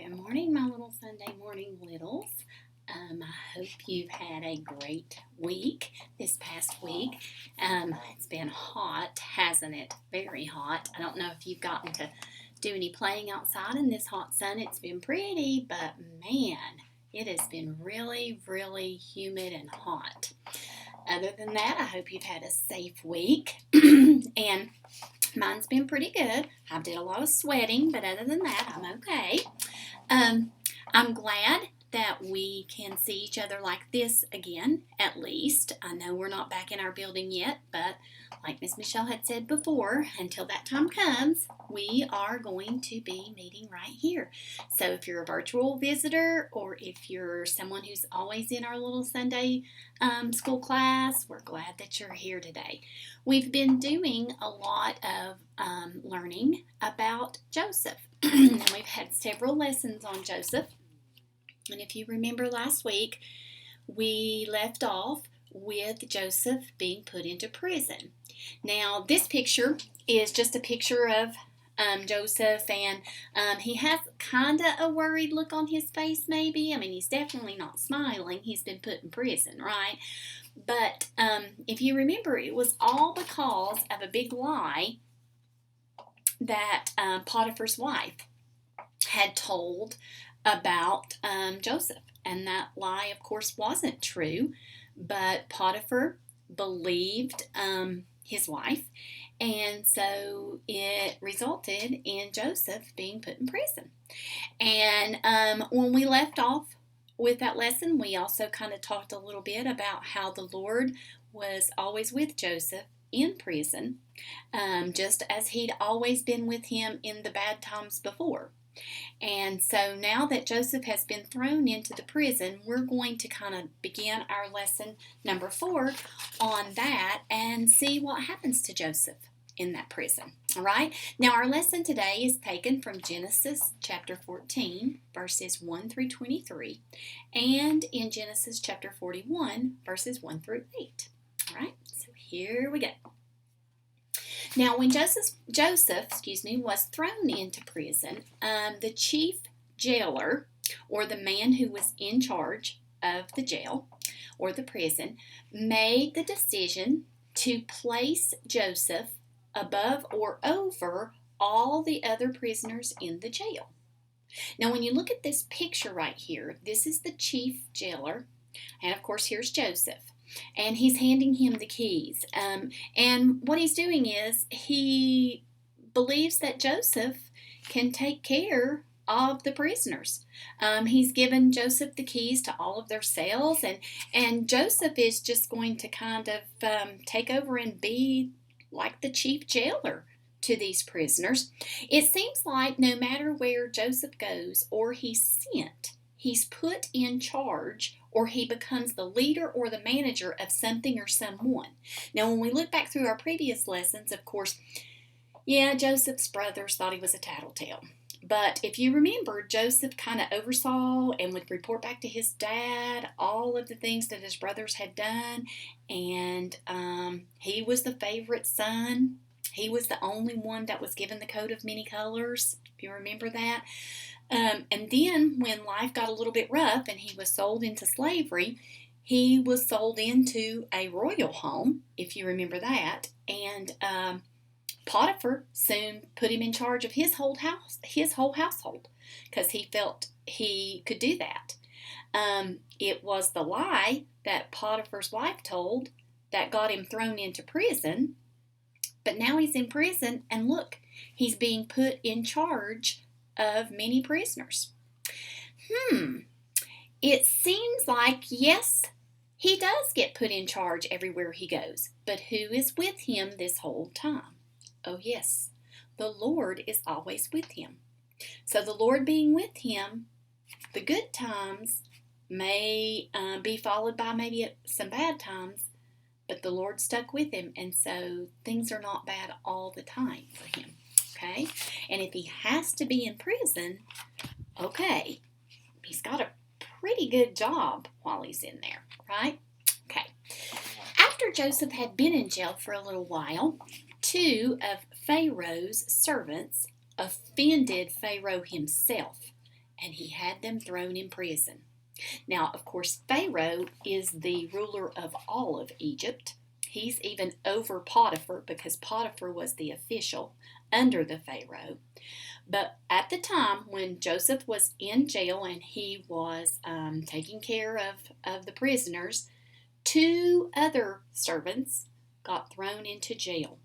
Good morning, my little Sunday morning littles. I hope you've had a great week this past week. It's been hot, hasn't it? Very hot. I don't know if you've gotten to do any playing outside in this hot sun. It's been pretty, but man, it has been really, really humid and hot. Other than that, I hope you've had a safe week. And mine's been pretty good. I did a lot of sweating, but other than that, I'm okay. I'm glad that we can see each other like this again, at least. I know we're not back in our building yet, but like Miss Michelle had said before, until that time comes, we are going to be meeting right here. So if you're a virtual visitor or if you're someone who's always in our little Sunday school class, we're glad that you're here today. We've been doing a lot of learning about Joseph. And we've had several lessons on Joseph. And if you remember last week, we left off with Joseph being put into prison. Now, this picture is just a picture of Joseph, and he has kind of a worried look on his face, maybe. I mean, he's definitely not smiling. He's been put in prison, right? But if you remember, it was all because of a big lie that Potiphar's wife had told about Joseph. And that lie, of course, wasn't true, but Potiphar believed his wife, and so it resulted in Joseph being put in prison. And when we left off with that lesson, we also kind of talked a little bit about how the Lord was always with Joseph in prison, just as he'd always been with him in the bad times before. And so now that Joseph has been thrown into the prison, we're going to kind of begin our lesson number 4 on that and see what happens to Joseph in that prison. All right. Now our lesson today is taken from Genesis chapter 14, verses 1 through 23, and in Genesis chapter 41, verses 1 through 8. All right. So here we go. Now, when Joseph, was thrown into prison, the chief jailer, or the man who was in charge of the jail or the prison, made the decision to place Joseph above or over all the other prisoners in the jail. Now, when you look at this picture right here, this is the chief jailer, and of course, here's Joseph. And he's handing him the keys. And what he's doing is he believes that Joseph can take care of the prisoners. He's given Joseph the keys to all of their cells, and Joseph is just going to kind of take over and be like the chief jailer to these prisoners. It seems like no matter where Joseph goes or he's sent, he's put in charge, or he becomes the leader or the manager of something or someone. Now, when we look back through our previous lessons, of course, Joseph's brothers thought he was a tattletale. But if you remember, Joseph kind of oversaw and would report back to his dad all of the things that his brothers had done. And he was the favorite son. He was the only one that was given the coat of many colors, if you remember that. And then when life got a little bit rough and he was sold into slavery, he was sold into a royal home, if you remember that. And Potiphar soon put him in charge of his whole household, because he felt he could do that. It was the lie that Potiphar's wife told that got him thrown into prison. But now he's in prison, and look, he's being put in charge of many prisoners. It seems like, yes, he does get put in charge everywhere he goes, but who is with him this whole time? Oh, yes, the Lord is always with him. So the Lord being with him, the good times may be followed by maybe some bad times, but the Lord stuck with him, and so things are not bad all the time for him. Okay? And if he has to be in prison, okay, he's got a pretty good job while he's in there, right? Okay. After Joseph had been in jail for a little while, 2 of Pharaoh's servants offended Pharaoh himself and he had them thrown in prison. Now, of course, Pharaoh is the ruler of all of Egypt. He's even over Potiphar because Potiphar was the official under the Pharaoh. But at the time when Joseph was in jail and he was taking care of the prisoners, two other servants got thrown into jail.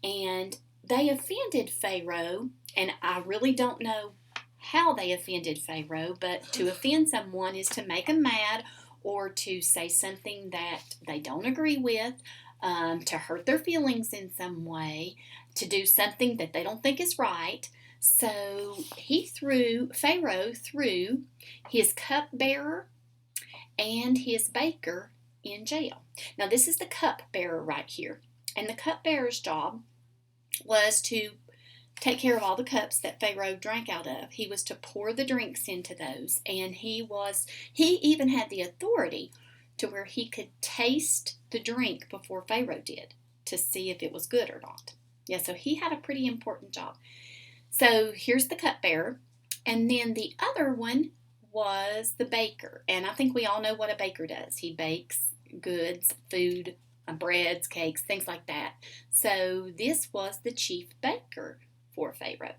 And they offended Pharaoh, and I really don't know how they offended Pharaoh, but to offend someone is to make them mad or to say something that they don't agree with, to hurt their feelings in some way, to do something that they don't think is right. So Pharaoh threw his cupbearer and his baker in jail. Now, this is the cupbearer right here. And the cupbearer's job was to take care of all the cups that Pharaoh drank out of. He was to pour the drinks into those. And he even had the authority to where he could taste the drink before Pharaoh did to see if it was good or not. Yeah, so he had a pretty important job. So here's the cupbearer. And then the other one was the baker. And I think we all know what a baker does. He bakes goods, food, breads, cakes, things like that. So this was the chief baker for Pharaoh.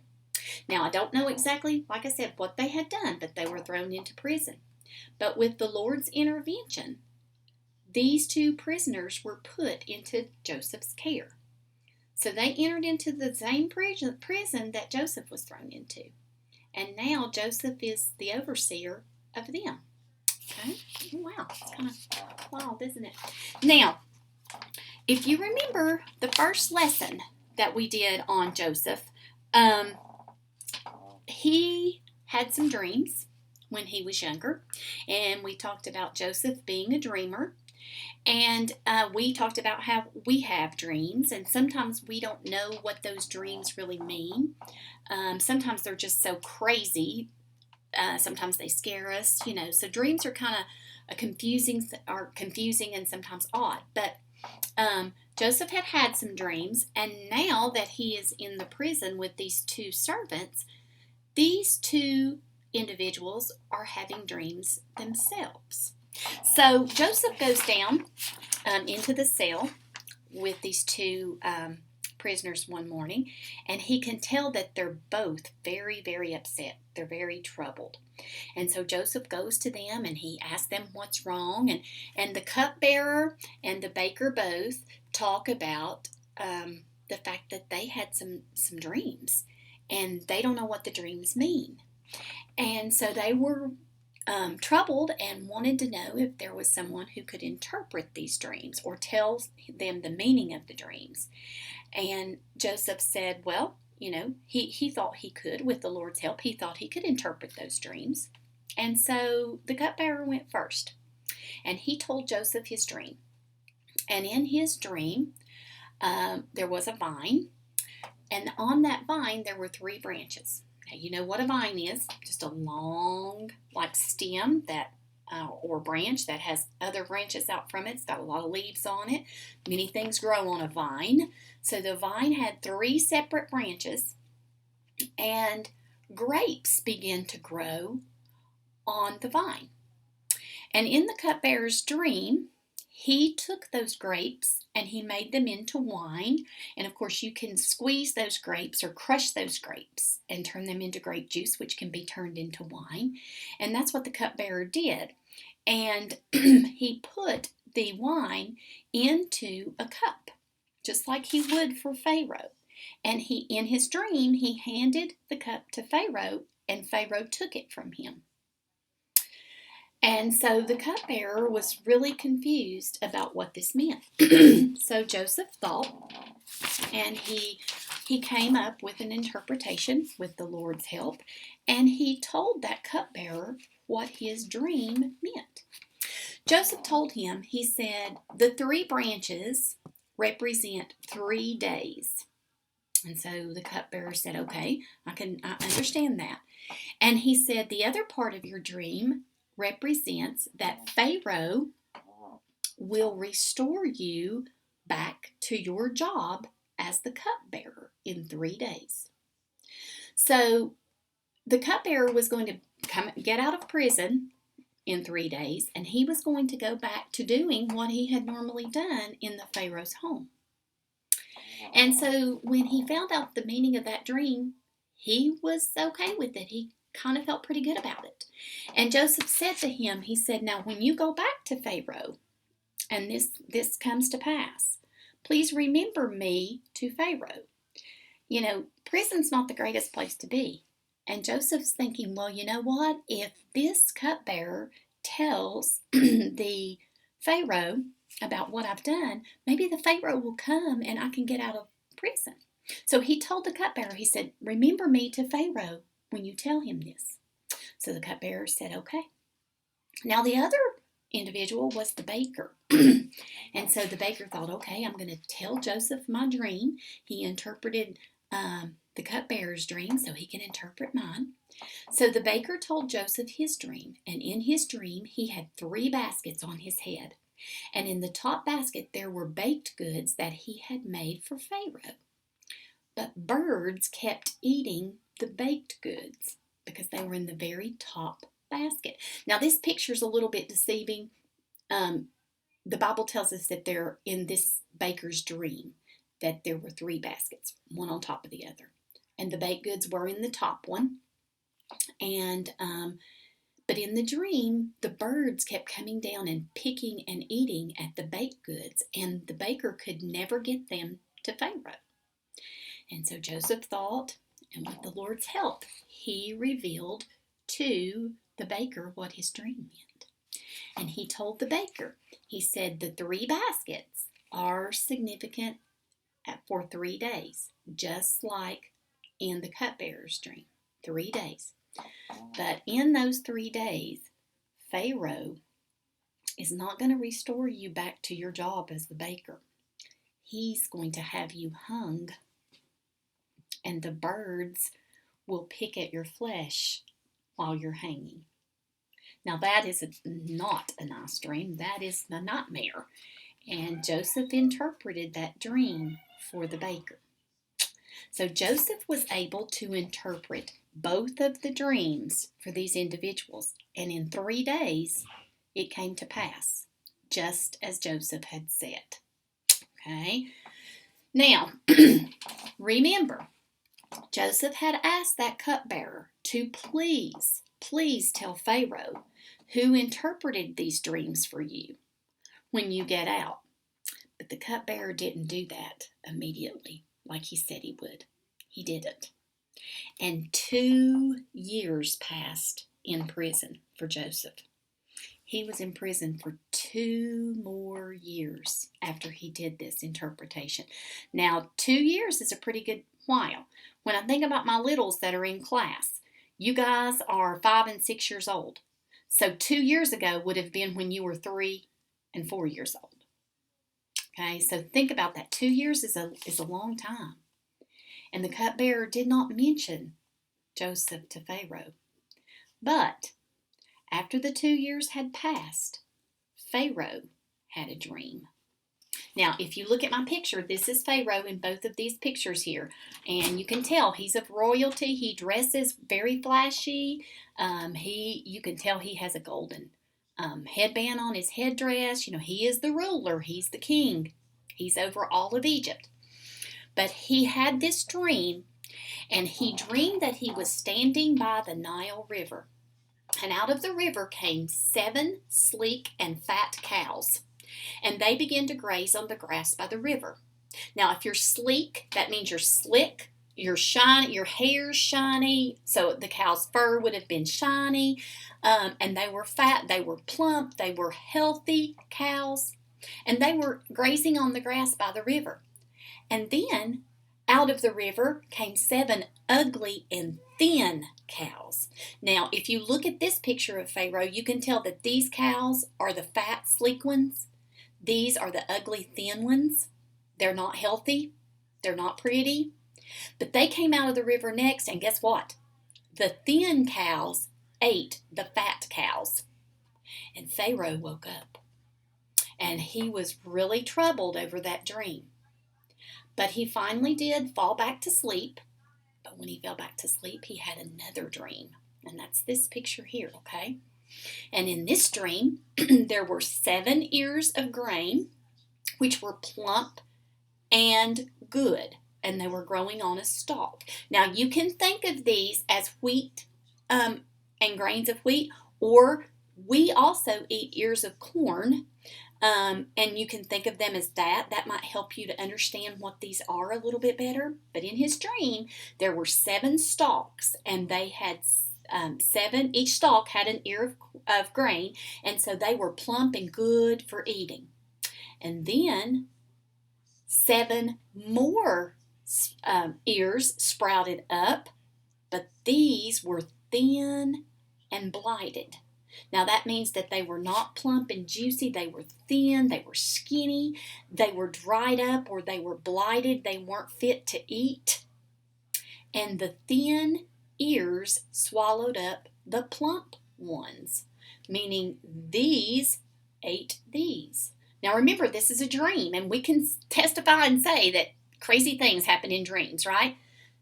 Now, I don't know exactly, like I said, what they had done, but they were thrown into prison. But with the Lord's intervention, these two prisoners were put into Joseph's care. So they entered into the same prison that Joseph was thrown into. And now Joseph is the overseer of them. Okay? Wow, it's kind of wild, isn't it? Now, if you remember the first lesson that we did on Joseph, he had some dreams when he was younger. And we talked about Joseph being a dreamer. And we talked about how we have dreams, and sometimes we don't know what those dreams really mean. Sometimes they're just so crazy. Sometimes they scare us, So dreams are kind of confusing and sometimes odd. But Joseph had some dreams, and now that he is in the prison with these two servants, these two individuals are having dreams themselves. So Joseph goes down into the cell with these two prisoners one morning, and he can tell that they're both very, very upset. They're very troubled. And so Joseph goes to them and he asks them what's wrong. And the cupbearer and the baker both talk about the fact that they had some dreams, and they don't know what the dreams mean. And so they were troubled and wanted to know if there was someone who could interpret these dreams or tell them the meaning of the dreams. And Joseph said, well, he thought he could, with the Lord's help, he thought he could interpret those dreams. And so the cupbearer went first, and he told Joseph his dream. And in his dream, there was a vine, and on that vine there were 3 branches. Now, you know what a vine is, just a long, stem that or branch that has other branches out from it. It's got a lot of leaves on it. Many things grow on a vine. So the vine had 3 separate branches, and grapes began to grow on the vine. And in the cupbearer's dream, he took those grapes and he made them into wine. And of course, you can squeeze those grapes or crush those grapes and turn them into grape juice, which can be turned into wine. And that's what the cupbearer did. And he put the wine into a cup, just like he would for Pharaoh. And in his dream, he handed the cup to Pharaoh, and Pharaoh took it from him. And so the cupbearer was really confused about what this meant. So Joseph thought, and he came up with an interpretation with the Lord's help, and he told that cupbearer what his dream meant. Joseph told him, he said, the 3 branches represent 3 days. And so the cupbearer said, okay, I understand that. And he said, the other part of your dream represents that Pharaoh will restore you back to your job as the cupbearer in 3 days. So the cupbearer was going to get out of prison in 3 days, and he was going to go back to doing what he had normally done in the Pharaoh's home. And so when he found out the meaning of that dream, he was okay with it. He kind of felt pretty good about it. And Joseph said to him, he said, now when you go back to Pharaoh and this comes to pass, please remember me to Pharaoh. You know, prison's not the greatest place to be. And Joseph's thinking, well, you know what? If this cupbearer tells the Pharaoh about what I've done, maybe the Pharaoh will come and I can get out of prison. So he told the cupbearer, he said, remember me to Pharaoh when you tell him this. So the cupbearer said, okay. Now the other individual was the baker. And so the baker thought, okay, I'm going to tell Joseph my dream. He interpreted the cupbearer's dream so he can interpret mine. So the baker told Joseph his dream, and in his dream he had 3 baskets on his head. And in the top basket there were baked goods that he had made for Pharaoh. But birds kept eating the baked goods because they were in the very top basket. Now this picture is a little bit deceiving. The Bible tells us that they're in this baker's dream that there were 3 baskets, one on top of the other. And the baked goods were in the top one. And but in the dream, the birds kept coming down and picking and eating at the baked goods, and the baker could never get them to Pharaoh. And so Joseph thought, and with the Lord's help, he revealed to the baker what his dream meant. And he told the baker, he said, the 3 baskets are significant for 3 days, just like in the cupbearer's dream, 3 days. But in those 3 days, Pharaoh is not going to restore you back to your job as the baker. He's going to have you hung, and the birds will pick at your flesh while you're hanging. Now that is not a nice dream. That is a nightmare. And Joseph interpreted that dream for the baker. So Joseph was able to interpret both of the dreams for these individuals. And in 3 days, it came to pass, just as Joseph had said. Okay? Now, remember, Joseph had asked that cupbearer to please tell Pharaoh who interpreted these dreams for you when you get out. But the cupbearer didn't do that immediately like he said he would. He didn't. And 2 years passed in prison for Joseph. He was in prison for 2 more years after he did this interpretation. Now, 2 years is a pretty good while. When I think about my littles that are in class, you guys are 5 and 6 years old. So 2 years ago would have been when you were 3 and 4 years old. Okay, so think about that. 2 years is a long time. And the cupbearer did not mention Joseph to Pharaoh. But after the 2 years had passed, Pharaoh had a dream. Now, if you look at my picture, this is Pharaoh in both of these pictures here. And you can tell he's of royalty. He dresses very flashy. You can tell he has a golden headband on his headdress. You know, he is the ruler. He's the king. He's over all of Egypt. But he had this dream, and he dreamed that he was standing by the Nile River. And out of the river came 7 sleek and fat cows. And they began to graze on the grass by the river. Now, if you're sleek, that means you're slick, you're shiny, your hair's shiny. So the cow's fur would have been shiny. And they were fat, they were plump, they were healthy cows. And they were grazing on the grass by the river. And then out of the river came 7 ugly and thin cows. Now, if you look at this picture of Pharaoh, you can tell that these cows are the fat, sleek ones. These are the ugly, thin ones. They're not healthy. They're not pretty. But they came out of the river next, and guess what? The thin cows ate the fat cows. And Pharaoh woke up. And he was really troubled over that dream. But he finally did fall back to sleep. But when he fell back to sleep, he had another dream. And that's this picture here, okay? And in this dream, there were 7 ears of grain, which were plump and good, and they were growing on a stalk. Now, you can think of these as wheat and grains of wheat, or we also eat ears of corn, and you can think of them as that. That might help you to understand what these are a little bit better. But in his dream, there were 7 stalks, and they had 7, each stalk had an ear of grain, and so they were plump and good for eating. And then 7 more ears sprouted up, but these were thin and blighted. Now that means that they were not plump and juicy. They were thin, they were skinny, they were dried up, or they were blighted. They weren't fit to eat. And the thin ears swallowed up the plump ones, meaning these ate these. Now remember, this is a dream, and we can testify and say that crazy things happen in dreams, right?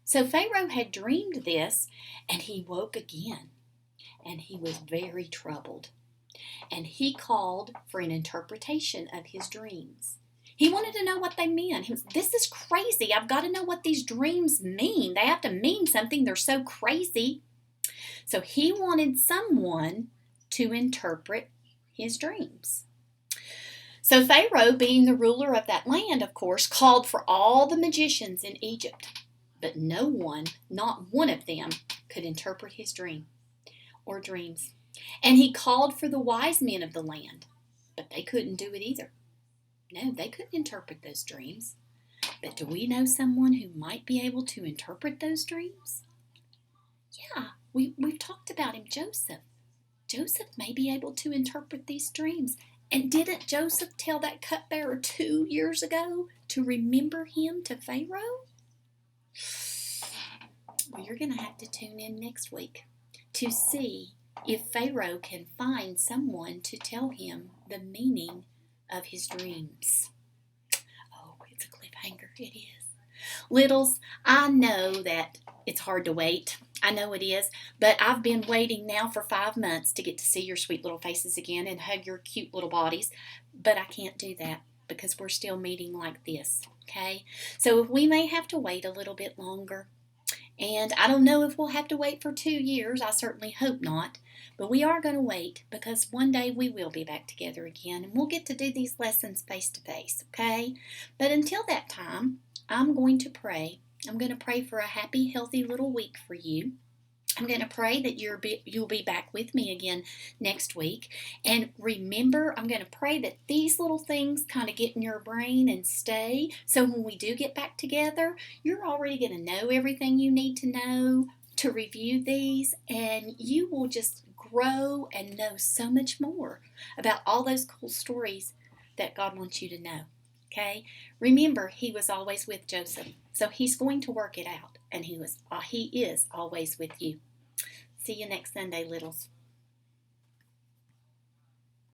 So Pharaoh had dreamed this, and he woke again, and he was very troubled. And he called for an interpretation of his dreams. He wanted to know what they meant. He was, this is crazy. I've got to know what these dreams mean. They have to mean something. They're so crazy. So he wanted someone to interpret his dreams. So Pharaoh, being the ruler of that land, of course, called for all the magicians in Egypt. But no one, not one of them, could interpret his dream or dreams. And he called for the wise men of the land, but they couldn't do it either. No, they couldn't interpret those dreams. But do we know someone who might be able to interpret those dreams? Yeah, we've talked about him, Joseph. Joseph may be able to interpret these dreams. And didn't Joseph tell that cupbearer 2 years ago to remember him to Pharaoh? Well, you're going to have to tune in next week to see if Pharaoh can find someone to tell him the meaning of his dreams. Oh, it's a cliffhanger. It is. Littles, I know that it's hard to wait. I know it is, but I've been waiting now for 5 months to get to see your sweet little faces again and hug your cute little bodies, but I can't do that because we're still meeting like this, okay? So we may have to wait a little bit longer, and I don't know if we'll have to wait for 2 years. I certainly hope not, but we are going to wait because one day we will be back together again, and we'll get to do these lessons face to face, okay? But until that time, I'm going to pray. I'm going to pray for a happy, healthy little week for you. I'm going to pray that you'll be back with me again next week. And remember, I'm going to pray that these little things kind of get in your brain and stay. So when we do get back together, you're already going to know everything you need to know to review these. And you will just grow and know so much more about all those cool stories that God wants you to know. Okay? Remember, he was always with Joseph. So he's going to work it out. And he is always with you. See you next Sunday, littles.